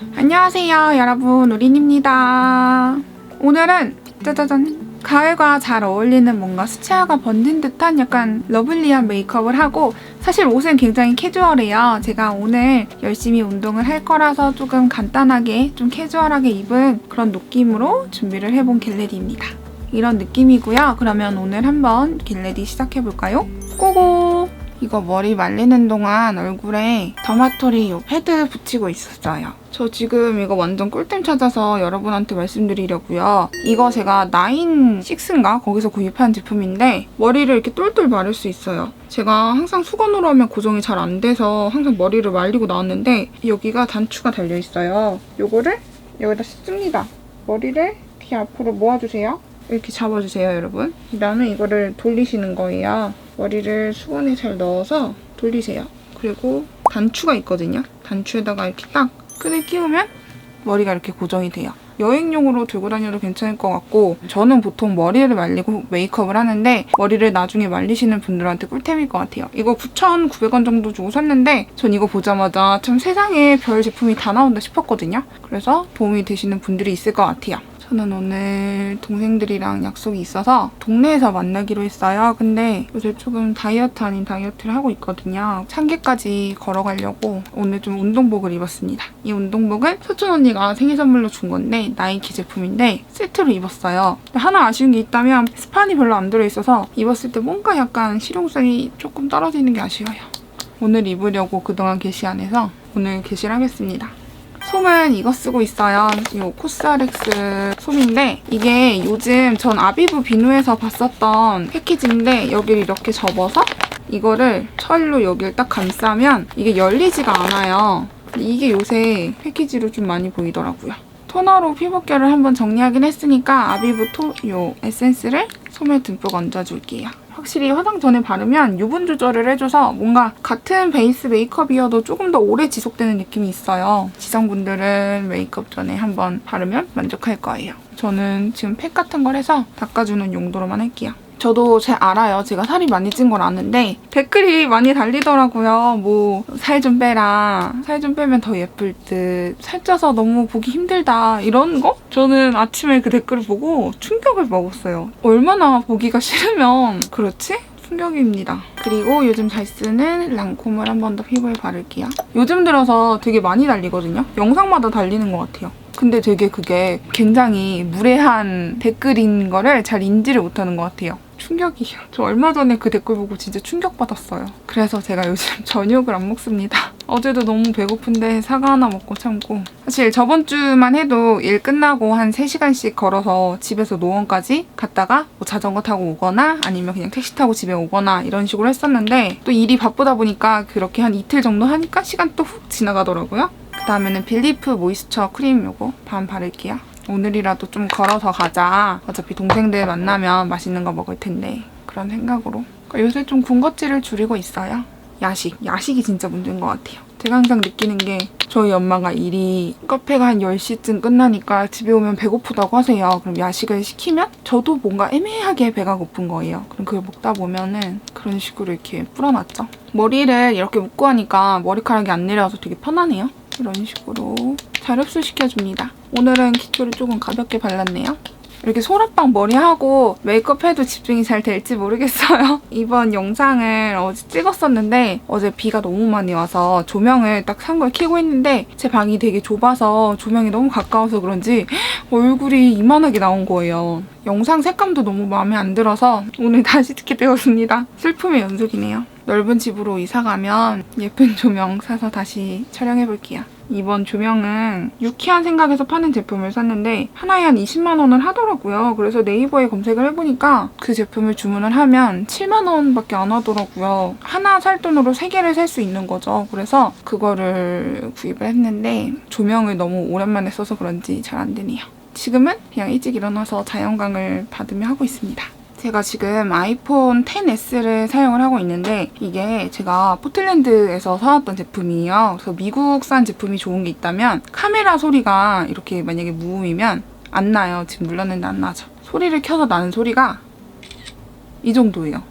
안녕하세요 여러분, 우린입니다. 오늘은 짜자잔, 가을과 잘 어울리는 뭔가 수채화가 번진 듯한 약간 러블리한 메이크업을 하고, 사실 옷은 굉장히 캐주얼해요. 제가 오늘 열심히 운동을 할 거라서 조금 간단하게 좀 캐주얼하게 입은 그런 느낌으로 준비를 해본 겟레디입니다. 이런 느낌이고요. 그러면 오늘 한번 겟레디 시작해볼까요? 고고! 이거 머리 말리는 동안 얼굴에 더마토리 요 패드 붙이고 있었어요. 저 지금 이거 완전 꿀템 찾아서 여러분한테 말씀드리려고요. 이거 제가 나인6인가? 거기서 구입한 제품인데 머리를 이렇게 똘똘 마를 수 있어요. 제가 항상 수건으로 하면 고정이 잘 안 돼서 항상 머리를 말리고 나왔는데 여기가 단추가 달려있어요. 요거를 여기다 씁니다. 머리를 이렇게 앞으로 모아주세요. 이렇게 잡아주세요, 여러분. 그 다음에 이거를 돌리시는 거예요. 머리를 수건에 잘 넣어서 돌리세요. 그리고 단추가 있거든요. 단추에다가 이렇게 딱 끈을 끼우면 머리가 이렇게 고정이 돼요. 여행용으로 들고 다녀도 괜찮을 것 같고, 저는 보통 머리를 말리고 메이크업을 하는데 머리를 나중에 말리시는 분들한테 꿀템일 것 같아요. 이거 9,900원 정도 주고 샀는데 전 이거 보자마자 참 세상에 별 제품이 다 나온다 싶었거든요. 그래서 도움이 되시는 분들이 있을 것 같아요. 저는 오늘 동생들이랑 약속이 있어서 동네에서 만나기로 했어요. 근데 요새 조금 다이어트 아닌 다이어트를 하고 있거든요. 창계까지 걸어가려고 오늘 좀 운동복을 입었습니다. 이 운동복은 서춘 언니가 생일 선물로 준 건데 나이키 제품인데 세트로 입었어요. 근데 하나 아쉬운 게 있다면 스판이 별로 안 들어있어서 입었을 때 뭔가 약간 실용성이 조금 떨어지는 게 아쉬워요. 오늘 입으려고 그동안 게시 안 해서 오늘 게시를 하겠습니다. 솜은 이거 쓰고 있어요. 이 코스알엑스 솜인데 이게 요즘 전 아비브 비누에서 봤었던 패키지인데 여기를 이렇게 접어서 이거를 철로 여기를 딱 감싸면 이게 열리지가 않아요. 이게 요새 패키지로 좀 많이 보이더라고요. 토너로 피부결을 한번 정리하긴 했으니까 아비브 요 에센스를 솜에 듬뿍 얹어줄게요. 확실히 화장 전에 바르면 유분 조절을 해줘서 뭔가 같은 베이스 메이크업이어도 조금 더 오래 지속되는 느낌이 있어요. 지성분들은 메이크업 전에 한번 바르면 만족할 거예요. 저는 지금 팩 같은 걸 해서 닦아주는 용도로만 할게요. 저도 잘 알아요. 제가 살이 많이 찐 걸 아는데 댓글이 많이 달리더라고요. 뭐 살 좀 빼라, 살 좀 빼면 더 예쁠 듯, 살쪄서 너무 보기 힘들다, 이런 거? 저는 아침에 그 댓글을 보고 충격을 먹었어요. 얼마나 보기가 싫으면 그렇지? 충격입니다. 그리고 요즘 잘 쓰는 랑콤을 한 번 더 피부에 바를게요. 요즘 들어서 되게 많이 달리거든요. 영상마다 달리는 것 같아요. 근데 되게 그게 굉장히 무례한 댓글인 거를 잘 인지를 못하는 것 같아요. 충격이에요. 저 얼마 전에 그 댓글 보고 진짜 충격받았어요. 그래서 제가 요즘 저녁을 안 먹습니다. 어제도 너무 배고픈데 사과 하나 먹고 참고. 사실 저번 주만 해도 일 끝나고 한 3시간씩 걸어서 집에서 노원까지 갔다가 뭐 자전거 타고 오거나 아니면 그냥 택시 타고 집에 오거나 이런 식으로 했었는데 또 일이 바쁘다 보니까 그렇게 한 이틀 정도 하니까 시간 또 훅 지나가더라고요. 그 다음에는 빌리프 모이스처 크림 요거 반 바를게요. 오늘이라도 좀 걸어서 가자. 어차피 동생들 만나면 맛있는 거 먹을 텐데. 그런 생각으로. 요새 좀 군것질을 줄이고 있어요. 야식이 진짜 문제인 것 같아요. 제가 항상 느끼는 게 저희 엄마가 일이 카페가 한 10시쯤 끝나니까 집에 오면 배고프다고 하세요. 그럼 야식을 시키면 저도 뭔가 애매하게 배가 고픈 거예요. 그럼 그걸 먹다 보면은 그런 식으로 이렇게 불어났죠. 머리를 이렇게 묶고 하니까 머리카락이 안 내려와서 되게 편하네요. 이런 식으로 잘 흡수시켜줍니다. 오늘은 기초를 조금 가볍게 발랐네요. 이렇게 소라빵 머리하고 메이크업해도 집중이 잘 될지 모르겠어요. 이번 영상을 어제 찍었었는데 어제 비가 너무 많이 와서 조명을 딱 산 걸 켜고 있는데 제 방이 되게 좁아서 조명이 너무 가까워서 그런지 얼굴이 이만하게 나온 거예요. 영상 색감도 너무 마음에 안 들어서 오늘 다시 찍게 되었습니다. 슬픔의 연속이네요. 넓은 집으로 이사 가면 예쁜 조명 사서 다시 촬영해볼게요. 이번 조명은 유키한 생각에서 파는 제품을 샀는데 하나에 한 20만 원을 하더라고요. 그래서 네이버에 검색을 해보니까 그 제품을 주문을 하면 7만 원밖에 안 하더라고요. 하나 살 돈으로 3개를 살 수 있는 거죠. 그래서 그거를 구입을 했는데 조명을 너무 오랜만에 써서 그런지 잘 안 되네요. 지금은 그냥 일찍 일어나서 자연광을 받으며 하고 있습니다. 제가 지금 아이폰 XS를 사용을 하고 있는데 이게 제가 포틀랜드에서 사왔던 제품이에요. 그래서 미국산 제품이 좋은 게 있다면 카메라 소리가 이렇게 만약에 무음이면 안 나요. 지금 눌렀는데 안 나죠. 소리를 켜서 나는 소리가 이 정도예요.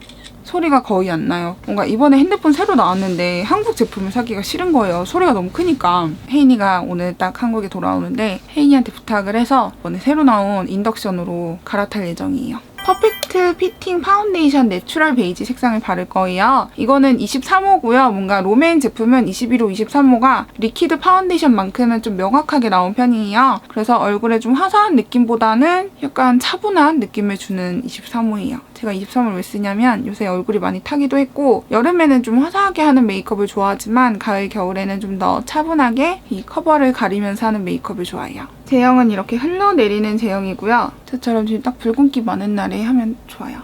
소리가 거의 안 나요. 뭔가 이번에 핸드폰 새로 나왔는데 한국 제품을 사기가 싫은 거예요. 소리가 너무 크니까. 혜인이가 오늘 딱 한국에 돌아오는데 혜인이한테 부탁을 해서 이번에 새로 나온 인덕션으로 갈아탈 예정이에요. 퍼펙트 피팅 파운데이션 내추럴 베이지 색상을 바를 거예요. 이거는 23호고요. 뭔가 롬앤 제품은 21호, 23호가 리퀴드 파운데이션만큼은 좀 명확하게 나온 편이에요. 그래서 얼굴에 좀 화사한 느낌보다는 약간 차분한 느낌을 주는 23호예요. 제가 23호를 왜 쓰냐면 요새 얼굴이 많이 타기도 했고 여름에는 좀 화사하게 하는 메이크업을 좋아하지만 가을, 겨울에는 좀 더 차분하게 이 커버를 가리면서 하는 메이크업을 좋아해요. 제형은 이렇게 흘러내리는 제형이고요. 저처럼 지금 딱 붉은기 많은 날에 하면 좋아요.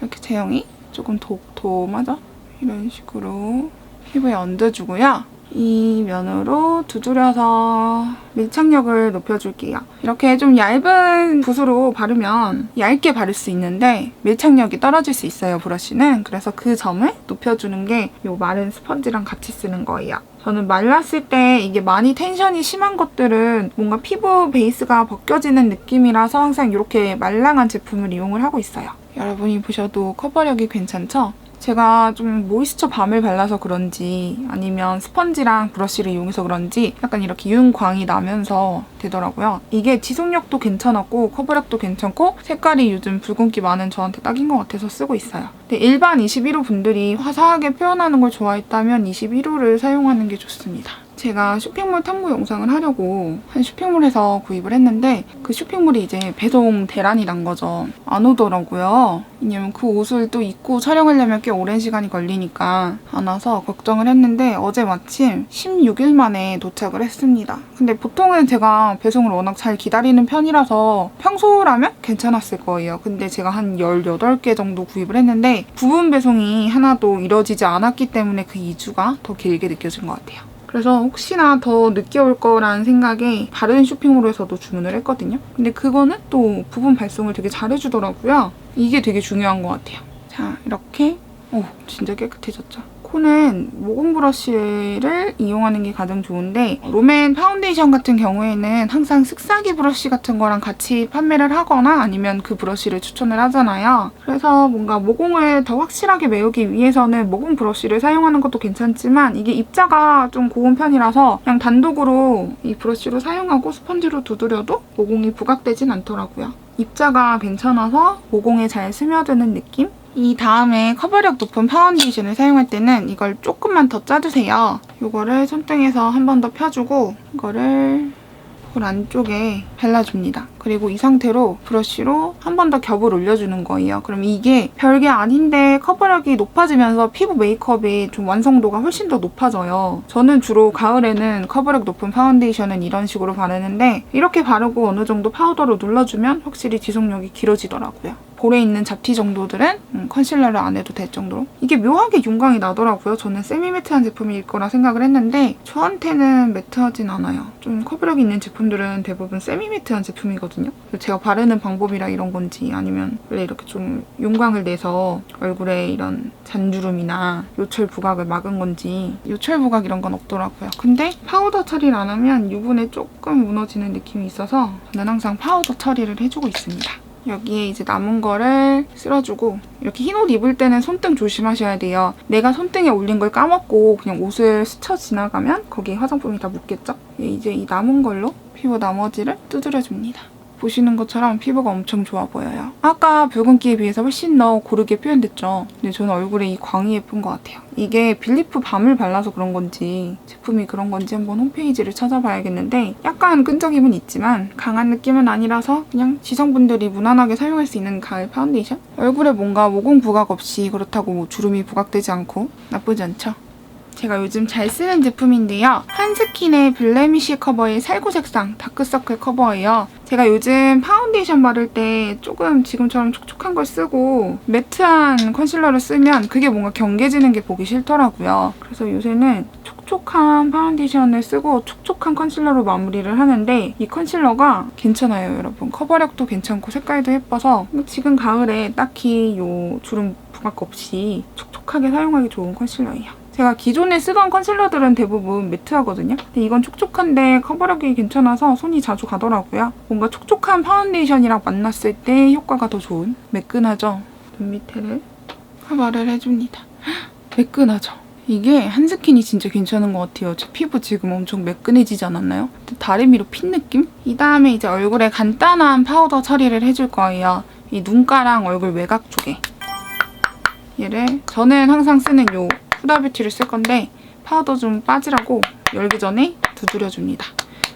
이렇게 제형이 조금 도톰하죠? 이런 식으로 피부에 얹어주고요. 이 면으로 두드려서 밀착력을 높여줄게요. 이렇게 좀 얇은 붓으로 바르면 얇게 바를 수 있는데 밀착력이 떨어질 수 있어요, 브러쉬는. 그래서 그 점을 높여주는 게 이 마른 스펀지랑 같이 쓰는 거예요. 저는 말랐을 때 이게 많이 텐션이 심한 것들은 뭔가 피부 베이스가 벗겨지는 느낌이라서 항상 이렇게 말랑한 제품을 이용을 하고 있어요. 여러분이 보셔도 커버력이 괜찮죠? 제가 좀 모이스처 밤을 발라서 그런지 아니면 스펀지랑 브러쉬를 이용해서 그런지 약간 이렇게 윤광이 나면서 되더라고요. 이게 지속력도 괜찮았고 커버력도 괜찮고 색깔이 요즘 붉은기 많은 저한테 딱인 것 같아서 쓰고 있어요. 근데 일반 21호 분들이 화사하게 표현하는 걸 좋아했다면 21호를 사용하는 게 좋습니다. 제가 쇼핑몰 탐구 영상을 하려고 한 쇼핑몰에서 구입을 했는데 그 쇼핑몰이 이제 배송 대란이 난 거죠. 안 오더라고요. 왜냐면 그 옷을 또 입고 촬영하려면 꽤 오랜 시간이 걸리니까 안 와서 걱정을 했는데 어제 마침 16일 만에 도착을 했습니다. 근데 보통은 제가 배송을 워낙 잘 기다리는 편이라서 평소라면 괜찮았을 거예요. 근데 제가 한 18개 정도 구입을 했는데 부분 배송이 하나도 이뤄지지 않았기 때문에 그 2주가 더 길게 느껴진 것 같아요. 그래서 혹시나 더 늦게 올 거라는 생각에 다른 쇼핑몰에서도 주문을 했거든요. 근데 그거는 또 부분 발송을 되게 잘해주더라고요. 이게 되게 중요한 것 같아요. 자, 이렇게 진짜 깨끗해졌죠? 코는 모공 브러쉬를 이용하는 게 가장 좋은데 롬앤 파운데이션 같은 경우에는 항상 슥싹이 브러쉬 같은 거랑 같이 판매를 하거나 아니면 그 브러쉬를 추천을 하잖아요. 그래서 뭔가 모공을 더 확실하게 메우기 위해서는 모공 브러쉬를 사용하는 것도 괜찮지만 이게 입자가 좀 고운 편이라서 그냥 단독으로 이 브러쉬로 사용하고 스펀지로 두드려도 모공이 부각되진 않더라고요. 입자가 괜찮아서 모공에 잘 스며드는 느낌? 이 다음에 커버력 높은 파운데이션을 사용할 때는 이걸 조금만 더 짜주세요. 이거를 손등에서 한 번 더 펴주고 이거를 볼 안쪽에 발라줍니다. 그리고 이 상태로 브러쉬로 한 번 더 겹을 올려주는 거예요. 그럼 이게 별게 아닌데 커버력이 높아지면서 피부 메이크업의 좀 완성도가 훨씬 더 높아져요. 저는 주로 가을에는 커버력 높은 파운데이션은 이런 식으로 바르는데 이렇게 바르고 어느 정도 파우더로 눌러주면 확실히 지속력이 길어지더라고요. 볼에 있는 잡티 정도들은 컨실러를 안 해도 될 정도로. 이게 묘하게 윤광이 나더라고요. 저는 세미매트한 제품일 거라 생각을 했는데 저한테는 매트하진 않아요. 좀 커버력 있는 제품들은 대부분 세미매트한 제품이거든요. 제가 바르는 방법이라 이런 건지 아니면 원래 이렇게 좀 윤광을 내서 얼굴에 이런 잔주름이나 요철 부각을 막은 건지 요철 부각 이런 건 없더라고요. 근데 파우더 처리를 안 하면 유분에 조금 무너지는 느낌이 있어서 저는 항상 파우더 처리를 해주고 있습니다. 여기에 이제 남은 거를 쓸어주고 이렇게 흰 옷 입을 때는 손등 조심하셔야 돼요. 내가 손등에 올린 걸 까먹고 그냥 옷을 스쳐 지나가면 거기에 화장품이 다 묻겠죠? 이제 이 남은 걸로 피부 나머지를 두드려줍니다. 보시는 것처럼 피부가 엄청 좋아 보여요. 아까 붉은기에 비해서 훨씬 더 고르게 표현됐죠? 근데 저는 얼굴에 이 광이 예쁜 것 같아요. 이게 빌리프 밤을 발라서 그런 건지 제품이 그런 건지 한번 홈페이지를 찾아봐야겠는데 약간 끈적임은 있지만 강한 느낌은 아니라서 그냥 지성분들이 무난하게 사용할 수 있는 가을 파운데이션? 얼굴에 뭔가 모공 부각 없이 그렇다고 뭐 주름이 부각되지 않고 나쁘지 않죠? 제가 요즘 잘 쓰는 제품인데요. 한스킨의 블레미쉬 커버의 살구 색상 다크서클 커버예요. 제가 요즘 파운데이션 바를 때 조금 지금처럼 촉촉한 걸 쓰고 매트한 컨실러를 쓰면 그게 뭔가 경계지는 게 보기 싫더라고요. 그래서 요새는 촉촉한 파운데이션을 쓰고 촉촉한 컨실러로 마무리를 하는데 이 컨실러가 괜찮아요, 여러분. 커버력도 괜찮고 색깔도 예뻐서 지금 가을에 딱히 요 주름 부각 없이 촉촉하게 사용하기 좋은 컨실러예요. 제가 기존에 쓰던 컨실러들은 대부분 매트하거든요. 근데 이건 촉촉한데 커버력이 괜찮아서 손이 자주 가더라고요. 뭔가 촉촉한 파운데이션이랑 만났을 때 효과가 더 좋은 매끈하죠? 눈 밑에를 커버를 해줍니다. 매끈하죠? 이게 한스킨이 진짜 괜찮은 것 같아요. 제 피부 지금 엄청 매끈해지지 않았나요? 다리미로 핀 느낌? 이 다음에 이제 얼굴에 간단한 파우더 처리를 해줄 거예요. 이 눈가랑 얼굴 외곽 쪽에. 얘를 저는 항상 쓰는 요 후다뷰티를 쓸 건데 파우더 좀 빠지라고 열기 전에 두드려줍니다.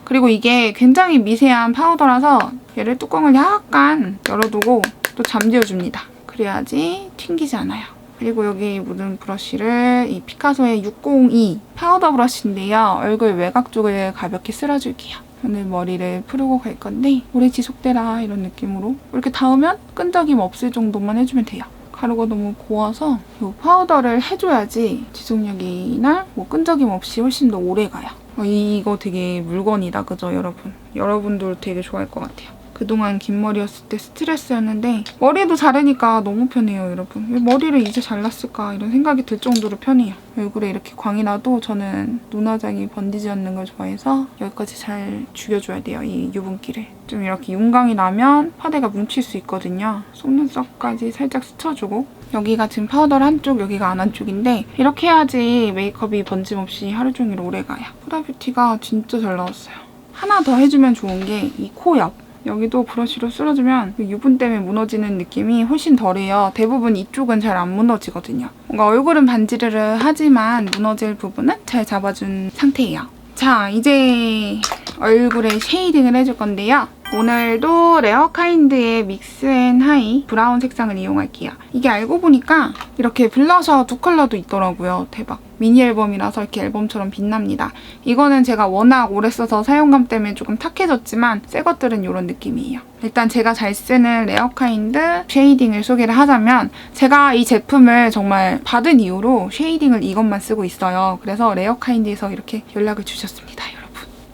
그리고 이게 굉장히 미세한 파우더라서 얘를 뚜껑을 약간 열어두고 또 잠재워줍니다. 그래야지 튕기지 않아요. 그리고 여기 묻은 브러쉬를 이 피카소의 602 파우더 브러쉬인데요. 얼굴 외곽 쪽을 가볍게 쓸어줄게요. 오늘 머리를 풀고 갈 건데 오래 지속되라 이런 느낌으로 이렇게 닿으면 끈적임 없을 정도만 해주면 돼요. 가루가 너무 고와서 이 파우더를 해줘야지 지속력이나 뭐 끈적임 없이 훨씬 더 오래 가요. 이거 되게 물건이다, 그죠 여러분? 여러분도 되게 좋아할 것 같아요. 그동안 긴 머리였을 때 스트레스였는데 머리도 자르니까 너무 편해요, 여러분. 왜 머리를 이제 잘랐을까 이런 생각이 들 정도로 편해요. 얼굴에 이렇게 광이 나도 저는 눈화장이 번지지 않는 걸 좋아해서 여기까지 잘 죽여줘야 돼요, 이 유분기를. 좀 이렇게 윤광이 나면 파데가 뭉칠 수 있거든요. 속눈썹까지 살짝 스쳐주고 여기가 지금 파우더를 한쪽, 여기가 안 한쪽인데 이렇게 해야지 메이크업이 번짐없이 하루 종일 오래가요. 후다뷰티가 진짜 잘 나왔어요. 하나 더 해주면 좋은 게 이 코 옆. 여기도 브러쉬로 쓸어주면 유분 때문에 무너지는 느낌이 훨씬 덜해요. 대부분 이쪽은 잘 안 무너지거든요. 뭔가 얼굴은 반지르르 하지만 무너질 부분은 잘 잡아준 상태예요. 자, 이제 얼굴에 쉐이딩을 해줄 건데요. 오늘도 레어카인드의 믹스앤하이 브라운 색상을 이용할게요. 이게 알고 보니까 이렇게 블러셔 두 컬러도 있더라고요. 대박. 미니 앨범이라서 이렇게 앨범처럼 빛납니다. 이거는 제가 워낙 오래 써서 사용감 때문에 조금 탁해졌지만 새 것들은 이런 느낌이에요. 일단 제가 잘 쓰는 레어카인드 쉐이딩을 소개를 하자면 제가 이 제품을 정말 받은 이후로 쉐이딩을 이것만 쓰고 있어요. 그래서 레어카인드에서 이렇게 연락을 주셨습니다, 여러분.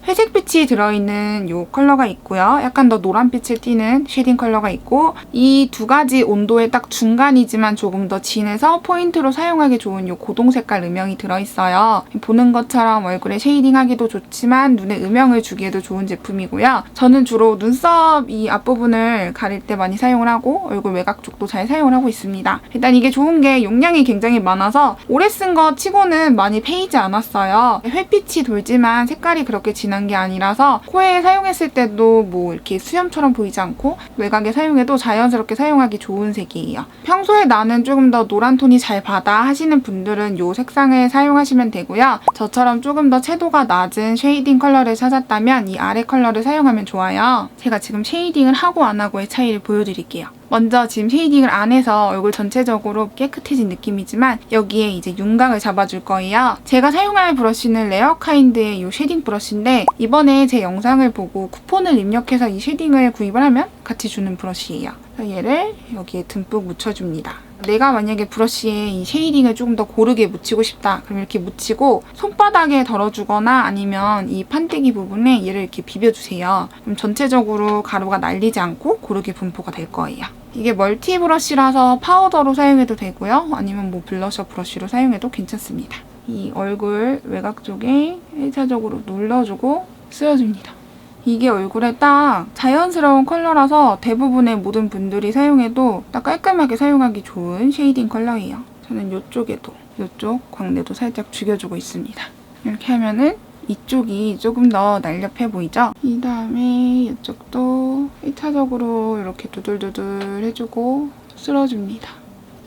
회색빛이 들어있는 이 컬러가 있고요. 약간 더 노란빛을 띠는 쉐딩 컬러가 있고 이 두 가지 온도의 딱 중간이지만 조금 더 진해서 포인트로 사용하기 좋은 이 고동 색깔 음영이 들어있어요. 보는 것처럼 얼굴에 쉐이딩하기도 좋지만 눈에 음영을 주기에도 좋은 제품이고요. 저는 주로 눈썹 이 앞부분을 가릴 때 많이 사용을 하고 얼굴 외곽 쪽도 잘 사용을 하고 있습니다. 일단 이게 좋은 게 용량이 굉장히 많아서 오래 쓴 거 치고는 많이 패이지 않았어요. 회빛이 돌지만 색깔이 그렇게 진한 게 아니라서 코에 사용했을 때도 뭐 이렇게 수염처럼 보이지 않고 외곽에 사용해도 자연스럽게 사용하기 좋은 색이에요. 평소에 나는 조금 더 노란 톤이 잘 받아 하시는 분들은 이 색상을 사용하시면 되고요. 저처럼 조금 더 채도가 낮은 쉐이딩 컬러를 찾았다면 이 아래 컬러를 사용하면 좋아요. 제가 지금 쉐이딩을 하고 안 하고의 차이를 보여드릴게요. 먼저 지금 쉐이딩을 안 해서 얼굴 전체적으로 깨끗해진 느낌이지만 여기에 이제 윤곽을 잡아줄 거예요. 제가 사용할 브러쉬는 레어카인드의 이 쉐딩 브러쉬인데 이번에 제 영상을 보고 쿠폰을 입력해서 이 쉐딩을 구입을 하면 같이 주는 브러쉬예요. 그래서 얘를 여기에 듬뿍 묻혀줍니다. 내가 만약에 브러쉬에 이 쉐이딩을 조금 더 고르게 묻히고 싶다. 그럼 이렇게 묻히고 손바닥에 덜어주거나 아니면 이 판때기 부분에 얘를 이렇게 비벼주세요. 그럼 전체적으로 가루가 날리지 않고 고르게 분포가 될 거예요. 이게 멀티 브러쉬라서 파우더로 사용해도 되고요. 아니면 뭐 블러셔 브러쉬로 사용해도 괜찮습니다. 이 얼굴 외곽 쪽에 1차적으로 눌러주고 쓸어줍니다. 이게 얼굴에 딱 자연스러운 컬러라서 대부분의 모든 분들이 사용해도 딱 깔끔하게 사용하기 좋은 쉐이딩 컬러예요. 저는 이쪽에도, 이쪽 광대도 살짝 죽여주고 있습니다. 이렇게 하면은 이쪽이 조금 더 날렵해 보이죠? 이 다음에 이쪽도 1차적으로 이렇게 두들두들 해주고 쓸어줍니다.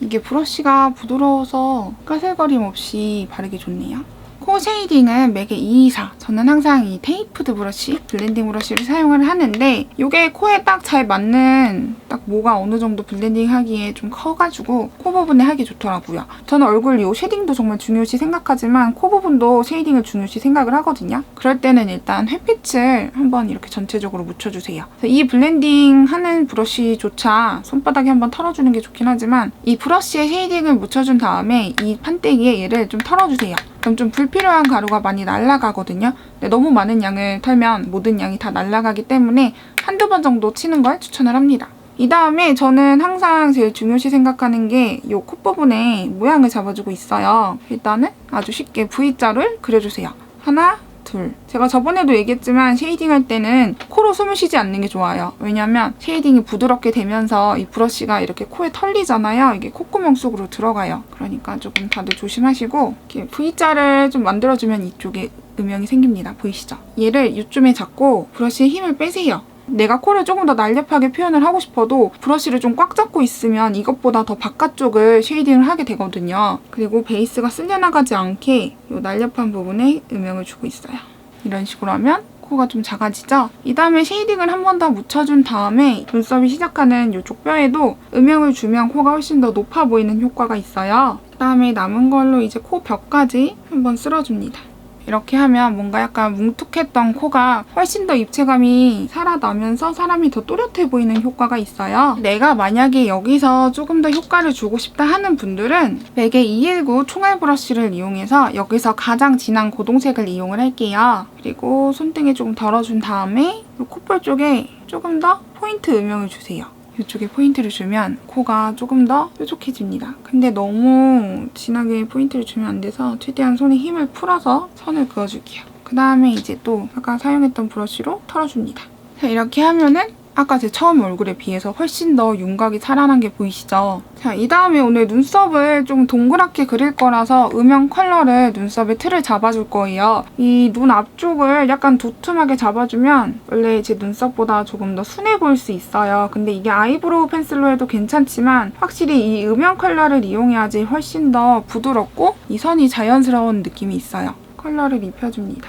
이게 브러쉬가 부드러워서 까슬거림 없이 바르기 좋네요. 코 쉐이딩은 맥의 224. 저는 항상 이 테이프드 브러쉬, 블렌딩 브러쉬를 사용을 하는데 이게 코에 딱 잘 맞는 딱 모가 어느 정도 블렌딩 하기에 좀 커가지고 코 부분에 하기 좋더라고요. 저는 얼굴 이 쉐딩도 정말 중요시 생각하지만 코 부분도 쉐이딩을 중요시 생각을 하거든요. 그럴 때는 일단 햇빛을 한번 이렇게 전체적으로 묻혀주세요. 이 블렌딩 하는 브러쉬조차 손바닥에 한번 털어주는 게 좋긴 하지만 이 브러쉬에 쉐이딩을 묻혀준 다음에 이 판때기에 얘를 좀 털어주세요. 그럼 좀 불필요한 가루가 많이 날아가거든요. 근데 너무 많은 양을 털면 모든 양이 다 날아가기 때문에 한두 번 정도 치는 걸 추천을 합니다. 이 다음에 저는 항상 제일 중요시 생각하는 게 이 콧부분에 모양을 잡아주고 있어요. 일단은 아주 쉽게 V자를 그려주세요. 하나, 둘. 제가 저번에도 얘기했지만 쉐이딩 할 때는 코로 숨을 쉬지 않는 게 좋아요. 왜냐면 쉐이딩이 부드럽게 되면서 이 브러쉬가 이렇게 코에 털리잖아요. 이게 콧구멍 속으로 들어가요. 그러니까 조금 다들 조심하시고 이렇게 V자를 좀 만들어주면 이쪽에 음영이 생깁니다. 보이시죠? 얘를 이쯤에 잡고 브러쉬에 힘을 빼세요. 내가 코를 조금 더 날렵하게 표현을 하고 싶어도 브러쉬를 좀 꽉 잡고 있으면 이것보다 더 바깥쪽을 쉐이딩을 하게 되거든요. 그리고 베이스가 쓸려나가지 않게 이 날렵한 부분에 음영을 주고 있어요. 이런 식으로 하면 코가 좀 작아지죠? 이 다음에 쉐이딩을 한 번 더 묻혀준 다음에 눈썹이 시작하는 이쪽 뼈에도 음영을 주면 코가 훨씬 더 높아 보이는 효과가 있어요. 그 다음에 남은 걸로 이제 코 벽까지 한번 쓸어줍니다. 이렇게 하면 뭔가 약간 뭉툭했던 코가 훨씬 더 입체감이 살아나면서 사람이 더 또렷해 보이는 효과가 있어요. 내가 만약에 여기서 조금 더 효과를 주고 싶다 하는 분들은 맥의 219 총알 브러쉬를 이용해서 여기서 가장 진한 고동색을 이용을 할게요. 그리고 손등에 조금 덜어준 다음에 콧볼 쪽에 조금 더 포인트 음영을 주세요. 이쪽에 포인트를 주면 코가 조금 더 뾰족해집니다. 근데 너무 진하게 포인트를 주면 안 돼서 최대한 손에 힘을 풀어서 선을 그어줄게요. 그 다음에 이제 또 아까 사용했던 브러쉬로 털어줍니다. 자, 이렇게 하면은 아까 제 처음 얼굴에 비해서 훨씬 더 윤곽이 살아난 게 보이시죠? 자, 이 다음에 오늘 눈썹을 좀 동그랗게 그릴 거라서 음영 컬러를 눈썹의 틀을 잡아줄 거예요. 이 눈 앞쪽을 약간 도톰하게 잡아주면 원래 제 눈썹보다 조금 더 순해 보일 수 있어요. 근데 이게 아이브로우 펜슬로 해도 괜찮지만 확실히 이 음영 컬러를 이용해야지 훨씬 더 부드럽고 이 선이 자연스러운 느낌이 있어요. 컬러를 입혀줍니다.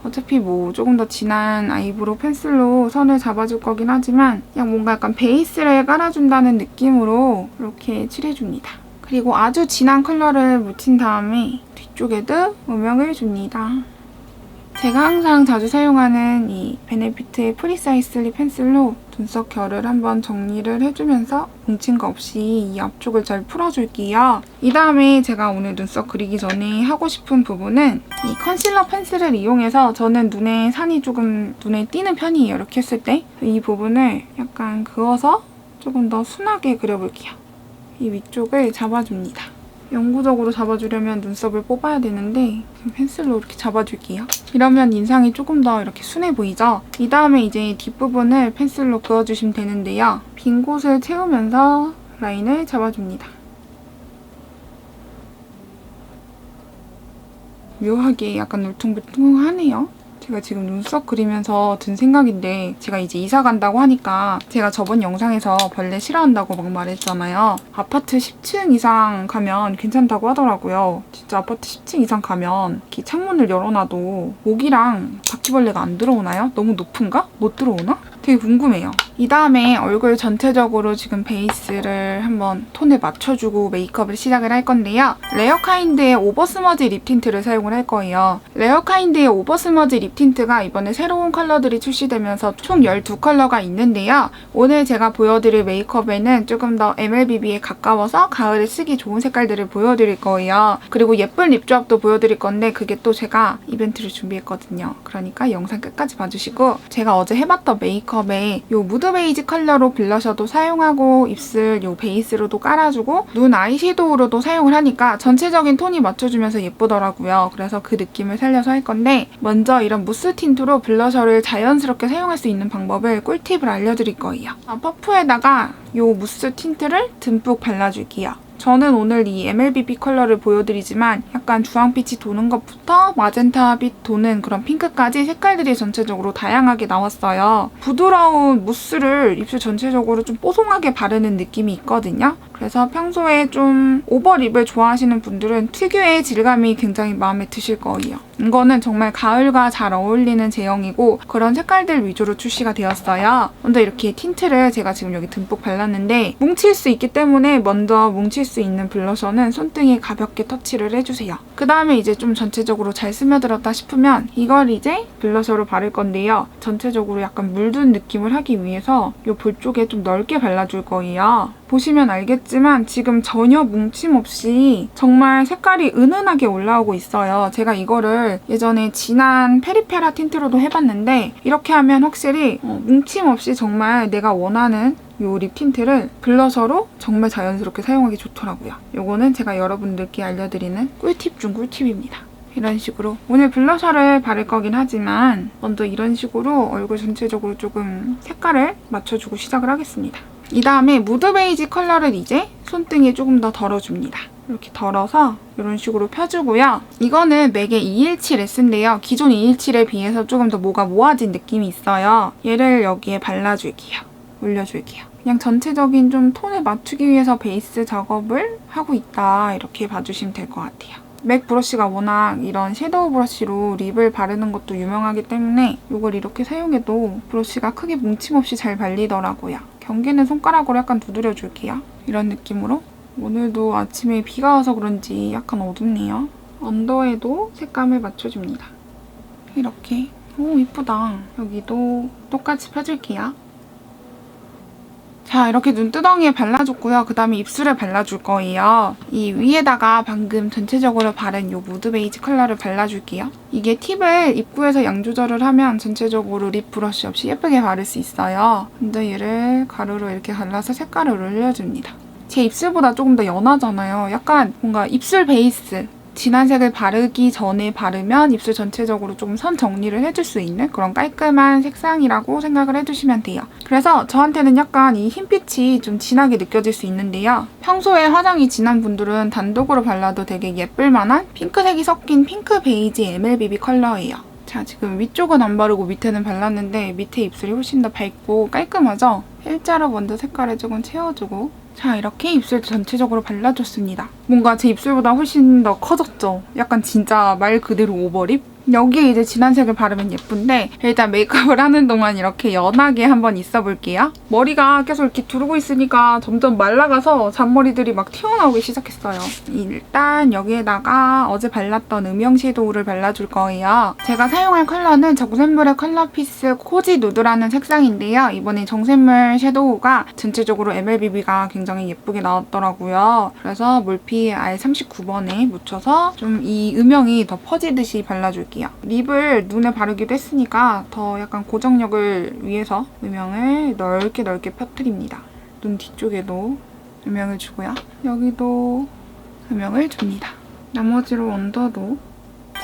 어차피 뭐 조금 더 진한 아이브로우 펜슬로 선을 잡아줄 거긴 하지만 그냥 뭔가 약간 베이스를 깔아준다는 느낌으로 이렇게 칠해줍니다. 그리고 아주 진한 컬러를 묻힌 다음에 뒤쪽에도 음영을 줍니다. 제가 항상 자주 사용하는 이 베네피트의 프리사이슬리 펜슬로 눈썹 결을 한번 정리를 해주면서 뭉친 거 없이 이 앞쪽을 잘 풀어줄게요. 이 다음에 제가 오늘 눈썹 그리기 전에 하고 싶은 부분은 이 컨실러 펜슬을 이용해서 저는 눈에 산이 조금 눈에 띄는 편이에요. 이렇게 했을 때 이 부분을 약간 그어서 조금 더 순하게 그려볼게요. 이 위쪽을 잡아줍니다. 영구적으로 잡아주려면 눈썹을 뽑아야 되는데 펜슬로 이렇게 잡아줄게요. 이러면 인상이 조금 더 이렇게 순해 보이죠? 이 다음에 이제 뒷부분을 펜슬로 그어주시면 되는데요. 빈 곳을 채우면서 라인을 잡아줍니다. 묘하게 약간 울퉁불퉁하네요. 제가 지금 눈썹 그리면서 든 생각인데 제가 이제 이사 간다고 하니까 제가 저번 영상에서 벌레 싫어한다고 막 말했잖아요. 아파트 10층 이상 가면 괜찮다고 하더라고요. 진짜 아파트 10층 이상 가면 이렇게 창문을 열어놔도 모기랑 바퀴벌레가 안 들어오나요? 너무 높은가? 못 들어오나? 되게 궁금해요. 이 다음에 얼굴 전체적으로 지금 베이스를 한번 톤을 맞춰주고 메이크업을 시작을 할 건데요. 레어카인드의 오버스머지 립 틴트를 사용을 할 거예요. 레어카인드의 오버스머지 립 틴트가 이번에 새로운 컬러들이 출시되면서 총 12컬러가 있는데요. 오늘 제가 보여드릴 메이크업에는 조금 더 MLBB에 가까워서 가을에 쓰기 좋은 색깔들을 보여드릴 거예요. 그리고 예쁜 립 조합도 보여드릴 건데 그게 또 제가 이벤트를 준비했거든요. 그러니까 영상 끝까지 봐주시고 제가 어제 해봤던 메이크업에 요 무드 베이지 컬러로 블러셔도 사용하고 입술 요 베이스로도 깔아주고 눈 아이섀도우로도 사용을 하니까 전체적인 톤이 맞춰주면서 예쁘더라고요. 그래서 그 느낌을 살려서 할 건데 먼저 이런 무스 틴트로 블러셔를 자연스럽게 사용할 수 있는 방법을 꿀팁을 알려드릴 거예요. 퍼프에다가 요 무스 틴트를 듬뿍 발라줄게요. 저는 오늘 이 MLBB 컬러를 보여드리지만 약간 주황빛이 도는 것부터 마젠타빛 도는 그런 핑크까지 색깔들이 전체적으로 다양하게 나왔어요. 부드러운 무스를 입술 전체적으로 좀 뽀송하게 바르는 느낌이 있거든요. 그래서 평소에 좀 오버립을 좋아하시는 분들은 특유의 질감이 굉장히 마음에 드실 거예요. 이거는 정말 가을과 잘 어울리는 제형이고 그런 색깔들 위주로 출시가 되었어요. 먼저 이렇게 틴트를 제가 지금 여기 듬뿍 발랐는데 뭉칠 수 있기 때문에 먼저 뭉칠 수 있는 블러셔는 손등에 가볍게 터치를 해주세요. 그 다음에 이제 좀 전체적으로 잘 스며들었다 싶으면 이걸 이제 블러셔로 바를 건데요. 전체적으로 약간 물든 느낌을 하기 위해서 이 볼 쪽에 좀 넓게 발라줄 거예요. 보시면 알겠지만 지금 전혀 뭉침 없이 정말 색깔이 은은하게 올라오고 있어요. 제가 이거를 예전에 진한 페리페라 틴트로도 해봤는데 이렇게 하면 확실히 뭉침 없이 정말 내가 원하는 요 립 틴트를 블러셔로 정말 자연스럽게 사용하기 좋더라고요. 요거는 제가 여러분들께 알려드리는 꿀팁 중 꿀팁입니다. 이런 식으로. 오늘 블러셔를 바를 거긴 하지만 먼저 이런 식으로 얼굴 전체적으로 조금 색깔을 맞춰주고 시작을 하겠습니다. 이 다음에 무드 베이지 컬러를 이제 손등에 조금 더 덜어줍니다. 이렇게 덜어서 이런 식으로 펴주고요. 이거는 맥의 217 S인데요. 기존 217에 비해서 조금 더 뭐가 모아진 느낌이 있어요. 얘를 여기에 발라줄게요. 올려줄게요. 그냥 전체적인 좀 톤을 맞추기 위해서 베이스 작업을 하고 있다, 이렇게 봐주시면 될 것 같아요. 맥 브러쉬가 워낙 이런 섀도우 브러쉬로 립을 바르는 것도 유명하기 때문에 이걸 이렇게 사용해도 브러쉬가 크게 뭉침 없이 잘 발리더라고요. 경계는 손가락으로 약간 두드려줄게요. 이런 느낌으로. 오늘도 아침에 비가 와서 그런지 약간 어둡네요. 언더에도 색감을 맞춰줍니다. 이렇게. 오, 이쁘다. 여기도 똑같이 펴줄게요. 자, 이렇게 눈두덩이에 발라줬고요. 그 다음에 입술에 발라줄 거예요. 이 위에다가 방금 전체적으로 바른 이 무드 베이지 컬러를 발라줄게요. 이게 팁을 입구에서 양 조절을 하면 전체적으로 립 브러쉬 없이 예쁘게 바를 수 있어요. 근데 얘를 가루로 이렇게 갈라서 색깔을 올려줍니다. 제 입술보다 조금 더 연하잖아요. 약간 뭔가 입술 베이스, 진한 색을 바르기 전에 바르면 입술 전체적으로 좀 선 정리를 해줄 수 있는 그런 깔끔한 색상이라고 생각을 해주시면 돼요. 그래서 저한테는 약간 이 흰빛이 좀 진하게 느껴질 수 있는데요. 평소에 화장이 진한 분들은 단독으로 발라도 되게 예쁠 만한 핑크색이 섞인 핑크 베이지 MLBB 컬러예요. 자, 지금 위쪽은 안 바르고 밑에는 발랐는데 밑에 입술이 훨씬 더 밝고 깔끔하죠? 일자로 먼저 색깔을 조금 채워주고, 자, 이렇게 입술 전체적으로 발라줬습니다. 뭔가 제 입술보다 훨씬 더 커졌죠? 약간 진짜 말 그대로 오버립? 여기에 이제 진한 색을 바르면 예쁜데 일단 메이크업을 하는 동안 이렇게 연하게 한번 있어 볼게요. 머리가 계속 이렇게 두르고 있으니까 점점 말라가서 잔머리들이 막 튀어나오기 시작했어요. 일단 여기에다가 어제 발랐던 음영 섀도우를 발라줄 거예요. 제가 사용할 컬러는 정샘물의 컬러피스 코지 누드라는 색상인데요. 이번에 정샘물 섀도우가 전체적으로 MLBB가 굉장히 예쁘게 나왔더라고요. 그래서 몰피 R39번에 묻혀서 좀 이 음영이 더 퍼지듯이 발라줄게요. 립을 눈에 바르기도 했으니까 더 약간 고정력을 위해서 음영을 넓게 펴뜨립니다. 눈 뒤쪽에도 음영을 주고요. 여기도 음영을 줍니다. 나머지로 언더도.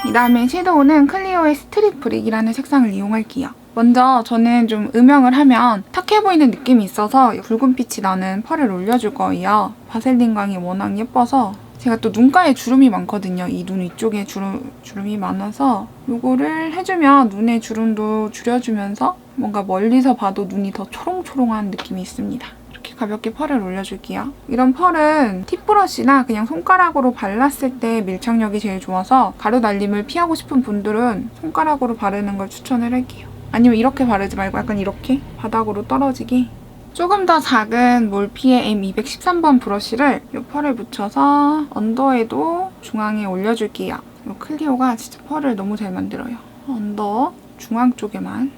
이 다음에 섀도우는 클리오의 스트릿 브릭이라는 색상을 이용할게요. 먼저 저는 좀 음영을 하면 탁해 보이는 느낌이 있어서 붉은빛이 나는 펄을 올려줄 거예요. 바셀린 광이 워낙 예뻐서 제가 또 눈가에 주름이 많거든요. 이 눈 위쪽에 주름이 많아서 이거를 해주면 눈의 주름도 줄여주면서 뭔가 멀리서 봐도 눈이 더 초롱초롱한 느낌이 있습니다. 이렇게 가볍게 펄을 올려줄게요. 이런 펄은 팁 브러쉬나 그냥 손가락으로 발랐을 때 밀착력이 제일 좋아서 가루 날림을 피하고 싶은 분들은 손가락으로 바르는 걸 추천을 할게요. 아니면 이렇게 바르지 말고 약간 이렇게 바닥으로 떨어지게. 조금 더 작은 몰피의 M213번 브러쉬를 이 펄을 묻혀서 언더에도 중앙에 올려줄게요. 이 클리오가 진짜 펄을 너무 잘 만들어요. 언더 중앙 쪽에만.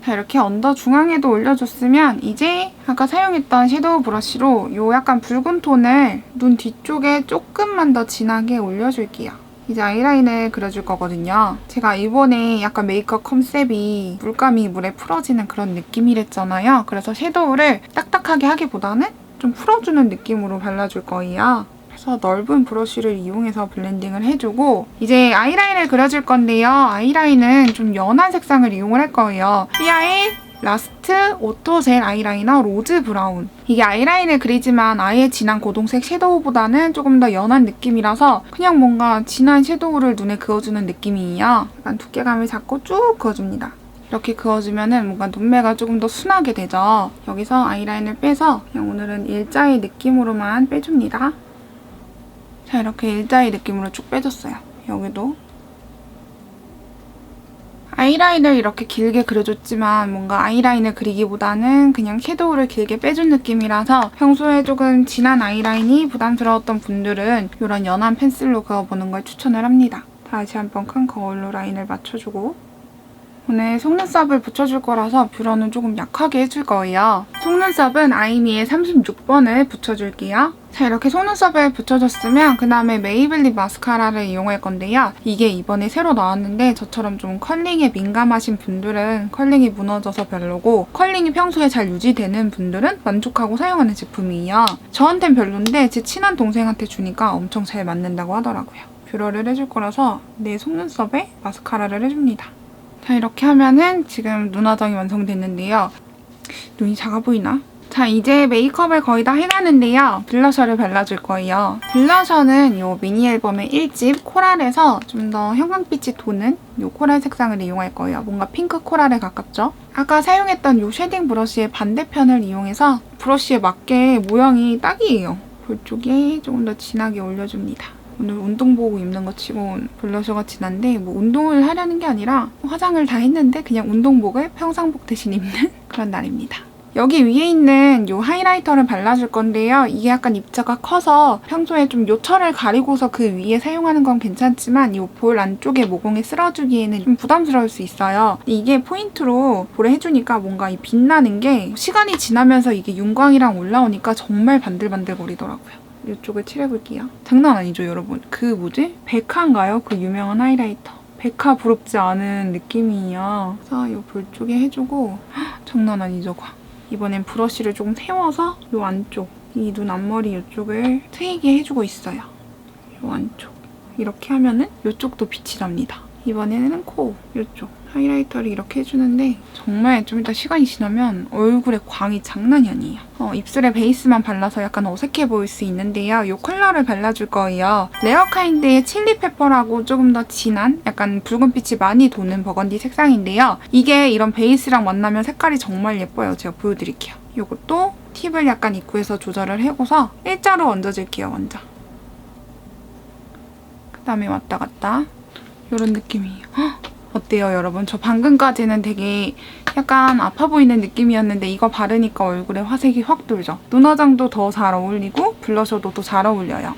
자, 이렇게 언더 중앙에도 올려줬으면 이제 아까 사용했던 섀도우 브러쉬로 이 약간 붉은 톤을 눈 뒤쪽에 조금만 더 진하게 올려줄게요. 이제 아이라인을 그려줄 거거든요. 제가 이번에 약간 메이크업 컨셉이 물감이 물에 풀어지는 그런 느낌이랬잖아요. 그래서 섀도우를 딱딱하게 하기보다는 좀 풀어주는 느낌으로 발라줄 거예요. 그래서 넓은 브러쉬를 이용해서 블렌딩을 해주고 이제 아이라인을 그려줄 건데요. 아이라인은 좀 연한 색상을 이용을 할 거예요. 피아의 라스트 오토 젤 아이라이너 로즈 브라운. 이게 아이라인을 그리지만 아예 진한 고동색 섀도우보다는 조금 더 연한 느낌이라서 그냥 뭔가 진한 섀도우를 눈에 그어주는 느낌이에요. 약간 두께감을 잡고 쭉 그어줍니다. 이렇게 그어주면은 뭔가 눈매가 조금 더 순하게 되죠. 여기서 아이라인을 빼서 그냥 오늘은 일자의 느낌으로만 빼줍니다. 자, 이렇게 일자의 느낌으로 쭉 빼줬어요. 여기도. 아이라인을 이렇게 길게 그려줬지만 뭔가 아이라인을 그리기보다는 그냥 섀도우를 길게 빼준 느낌이라서 평소에 조금 진한 아이라인이 부담스러웠던 분들은 이런 연한 펜슬로 그어보는 걸 추천을 합니다. 다시 한번 큰 거울로 라인을 맞춰주고 오늘 속눈썹을 붙여줄 거라서 뷰러는 조금 약하게 해줄 거예요. 속눈썹은 아이미의 36번을 붙여줄게요. 자, 이렇게 속눈썹을 붙여줬으면 그 다음에 메이블린 마스카라를 이용할 건데요. 이게 이번에 새로 나왔는데 저처럼 좀 컬링에 민감하신 분들은 컬링이 무너져서 별로고 컬링이 평소에 잘 유지되는 분들은 만족하고 사용하는 제품이에요. 저한텐 별론데 제 친한 동생한테 주니까 엄청 잘 맞는다고 하더라고요. 뷰러를 해줄 거라서 내 속눈썹에 마스카라를 해줍니다. 자, 이렇게 하면은 지금 눈 화장이 완성됐는데요. 눈이 작아 보이나? 자, 이제 메이크업을 거의 다 해가는데요. 블러셔를 발라줄 거예요. 블러셔는 이 미니 앨범의 1집 코랄에서 좀 더 형광빛이 도는 이 코랄 색상을 이용할 거예요. 뭔가 핑크 코랄에 가깝죠? 아까 사용했던 이 쉐딩 브러쉬의 반대편을 이용해서 브러쉬에 맞게 모양이 딱이에요. 볼 쪽에 조금 더 진하게 올려줍니다. 오늘 운동복을 입는 것 치고 블러셔가 진한데 뭐 운동을 하려는 게 아니라 화장을 다 했는데 그냥 운동복을 평상복 대신 입는 그런 날입니다. 여기 위에 있는 이 하이라이터를 발라줄 건데요. 이게 약간 입자가 커서 평소에 좀 요철을 가리고서 그 위에 사용하는 건 괜찮지만 이 볼 안쪽에 모공에 쓸어주기에는 좀 부담스러울 수 있어요. 이게 포인트로 볼에 해주니까 뭔가 이 빛나는 게 시간이 지나면서 이게 윤광이랑 올라오니까 정말 반들반들거리더라고요. 이쪽을 칠해볼게요. 장난 아니죠, 여러분? 그 뭐지? 백화인가요? 그 유명한 하이라이터. 백화 부럽지 않은 느낌이에요. 그래서 이 볼 쪽에 해주고 장난 아니죠, 광. 이번엔 브러쉬를 조금 세워서 이 안쪽, 이 눈 앞머리 이쪽을 트이게 해주고 있어요. 이 안쪽. 이렇게 하면은 이쪽도 빛이 납니다. 이번에는 코, 이쪽. 하이라이터를 이렇게 해주는데 정말 좀 이따 시간이 지나면 얼굴에 광이 장난이 아니에요. 입술에 베이스만 발라서 약간 어색해 보일 수 있는데요. 이 컬러를 발라줄 거예요. 레어카인드의 칠리페퍼라고 조금 더 진한 약간 붉은빛이 많이 도는 버건디 색상인데요. 이게 이런 베이스랑 만나면 색깔이 정말 예뻐요. 제가 보여드릴게요. 이것도 팁을 약간 입구에서 조절을 해고서 일자로 얹어줄게요. 먼저. 그 다음에 왔다 갔다. 이런 느낌이에요. 어때요, 여러분? 저 방금까지는 되게 약간 아파 보이는 느낌이었는데 이거 바르니까 얼굴에 화색이 확 돌죠? 눈 화장도 더 잘 어울리고 블러셔도 더 잘 어울려요.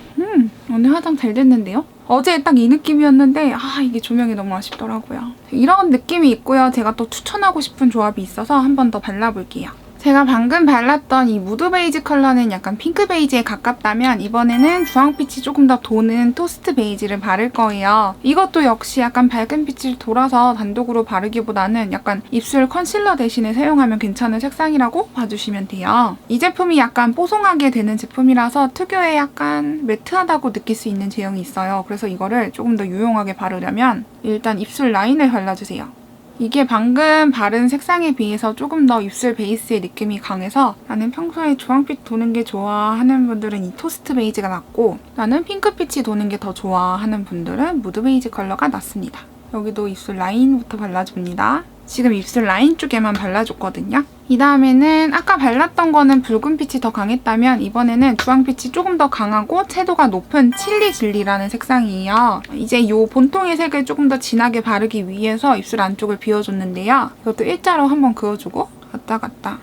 오늘 화장 잘 됐는데요? 어제 딱 이 느낌이었는데 이게 조명이 너무 아쉽더라고요. 이런 느낌이 있고요. 제가 또 추천하고 싶은 조합이 있어서 한 번 더 발라볼게요. 제가 방금 발랐던 이 무드 베이지 컬러는 약간 핑크 베이지에 가깝다면 이번에는 주황빛이 조금 더 도는 토스트 베이지를 바를 거예요. 이것도 역시 약간 밝은 빛을 돌아서 단독으로 바르기보다는 약간 입술 컨실러 대신에 사용하면 괜찮은 색상이라고 봐주시면 돼요. 이 제품이 약간 뽀송하게 되는 제품이라서 특유의 약간 매트하다고 느낄 수 있는 제형이 있어요. 그래서 이거를 조금 더 유용하게 바르려면 일단 입술 라인을 발라주세요. 이게 방금 바른 색상에 비해서 조금 더 입술 베이스의 느낌이 강해서 나는 평소에 주황빛 도는 게 좋아하는 분들은 이 토스트 베이지가 낫고 나는 핑크빛이 도는 게 더 좋아하는 분들은 무드 베이지 컬러가 낫습니다. 여기도 입술 라인부터 발라줍니다. 지금 입술 라인 쪽에만 발라줬거든요. 이 다음에는 아까 발랐던 거는 붉은빛이 더 강했다면 이번에는 주황빛이 조금 더 강하고 채도가 높은 칠리 질리라는 색상이에요. 이제 이 본통의 색을 조금 더 진하게 바르기 위해서 입술 안쪽을 비워줬는데요. 이것도 일자로 한번 그어주고 갔다 갔다.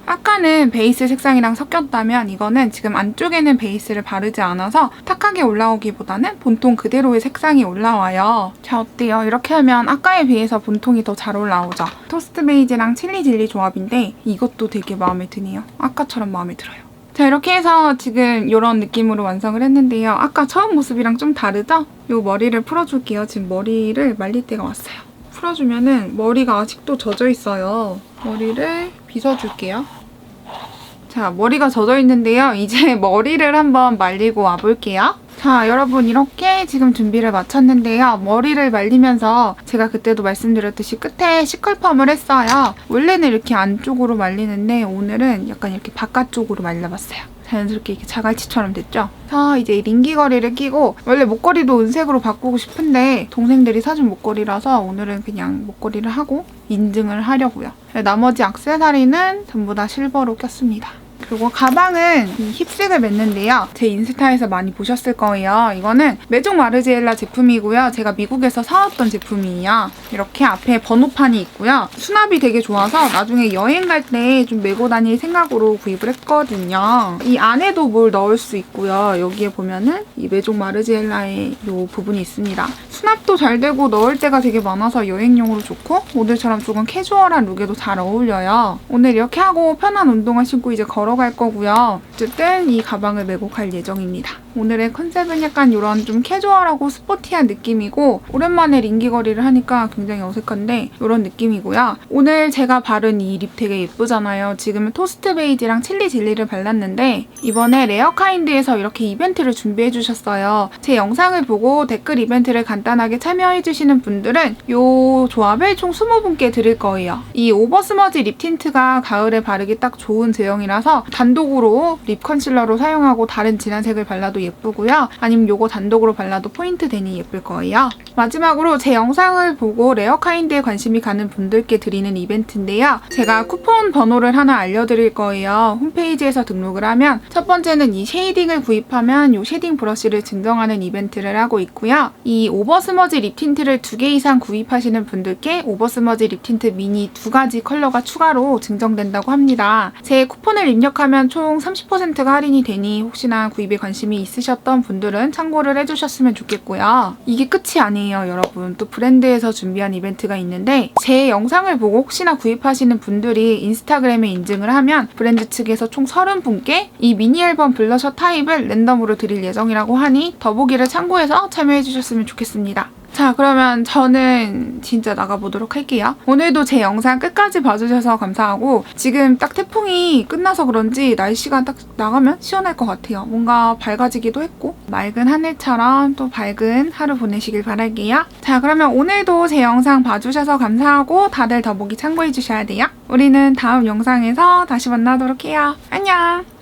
아까는 베이스 색상이랑 섞였다면 이거는 지금 안쪽에는 베이스를 바르지 않아서 탁하게 올라오기보다는 본통 그대로의 색상이 올라와요. 자, 어때요? 이렇게 하면 아까에 비해서 본통이 더 잘 올라오죠? 토스트 베이지랑 칠리 질리 조합인데 이것도 되게 마음에 드네요. 아까처럼 마음에 들어요. 자, 이렇게 해서 지금 이런 느낌으로 완성을 했는데요. 아까 처음 모습이랑 좀 다르죠? 이 머리를 풀어줄게요. 지금 머리를 말릴 때가 왔어요. 풀어주면은 머리가 아직도 젖어 있어요. 머리를 빗어줄게요. 자, 머리가 젖어 있는데요. 이제 머리를 한번 말리고 와볼게요. 자, 여러분 이렇게 지금 준비를 마쳤는데요. 머리를 말리면서 제가 그때도 말씀드렸듯이 끝에 시컬펌을 했어요. 원래는 이렇게 안쪽으로 말리는데 오늘은 약간 이렇게 바깥쪽으로 말려봤어요. 자연스럽게 이렇게 자갈치처럼 됐죠? 자, 이제 링기거리를 끼고 원래 목걸이도 은색으로 바꾸고 싶은데 동생들이 사준 목걸이라서 오늘은 그냥 목걸이를 하고 인증을 하려고요. 나머지 액세서리는 전부 다 실버로 꼈습니다. 그리고 가방은 이 힙색을 맸는데요. 제 인스타에서 많이 보셨을 거예요. 이거는 메종 마르지엘라 제품이고요. 제가 미국에서 사왔던 제품이에요. 이렇게 앞에 번호판이 있고요. 수납이 되게 좋아서 나중에 여행 갈 때 좀 메고 다닐 생각으로 구입을 했거든요. 이 안에도 뭘 넣을 수 있고요. 여기에 보면은 이 메종 마르지엘라의 이 부분이 있습니다. 수납도 잘 되고 넣을 데가 되게 많아서 여행용으로 좋고 오늘처럼 조금 캐주얼한 룩에도 잘 어울려요. 오늘 이렇게 하고 편한 운동화 신고 이제 걸어갈 거고요. 어쨌든 이 가방을 메고 갈 예정입니다. 오늘의 컨셉은 약간 이런 좀 캐주얼하고 스포티한 느낌이고 오랜만에 링기거리를 하니까 굉장히 어색한데 이런 느낌이고요. 오늘 제가 바른 이 립 되게 예쁘잖아요. 지금은 토스트 베이지랑 칠리 젤리를 발랐는데 이번에 레어카인드에서 이렇게 이벤트를 준비해주셨어요. 제 영상을 보고 댓글 이벤트를 간단하게 참여해주시는 분들은 이 조합을 총 20분께 드릴 거예요. 이 오버스머지 립 틴트가 가을에 바르기 딱 좋은 제형이라서 단독으로 립 컨실러로 사용하고 다른 진한 색을 발라도 예쁘고요. 아니면 이거 단독으로 발라도 포인트 되니 예쁠 거예요. 마지막으로 제 영상을 보고 레어카인드에 관심이 가는 분들께 드리는 이벤트인데요. 제가 쿠폰 번호를 하나 알려드릴 거예요. 홈페이지에서 등록을 하면 첫 번째는 이 쉐이딩을 구입하면 이 쉐이딩 브러쉬를 증정하는 이벤트를 하고 있고요. 이 오버스머지 립 틴트를 2개 이상 구입하시는 분들께 오버스머지 립 틴트 미니 2가지 컬러가 추가로 증정된다고 합니다. 제 쿠폰을 입력하면 총 30%가 할인이 되니 혹시나 구입에 관심이 있으셨던 분들은 참고를 해주셨으면 좋겠고요. 이게 끝이 아니에요, 여러분. 또 브랜드에서 준비한 이벤트가 있는데 제 영상을 보고 혹시나 구입하시는 분들이 인스타그램에 인증을 하면 브랜드 측에서 총 30분께 이 미니 앨범 블러셔 타입을 랜덤으로 드릴 예정이라고 하니 더보기를 참고해서 참여해주셨으면 좋겠습니다. 자, 그러면 저는 진짜 나가보도록 할게요. 오늘도 제 영상 끝까지 봐주셔서 감사하고 지금 딱 태풍이 끝나서 그런지 날씨가 딱 나가면 시원할 것 같아요. 뭔가 밝아지기도 했고 맑은 하늘처럼 또 밝은 하루 보내시길 바랄게요. 자, 그러면 오늘도 제 영상 봐주셔서 감사하고 다들 더보기 참고해주셔야 돼요. 우리는 다음 영상에서 다시 만나도록 해요. 안녕!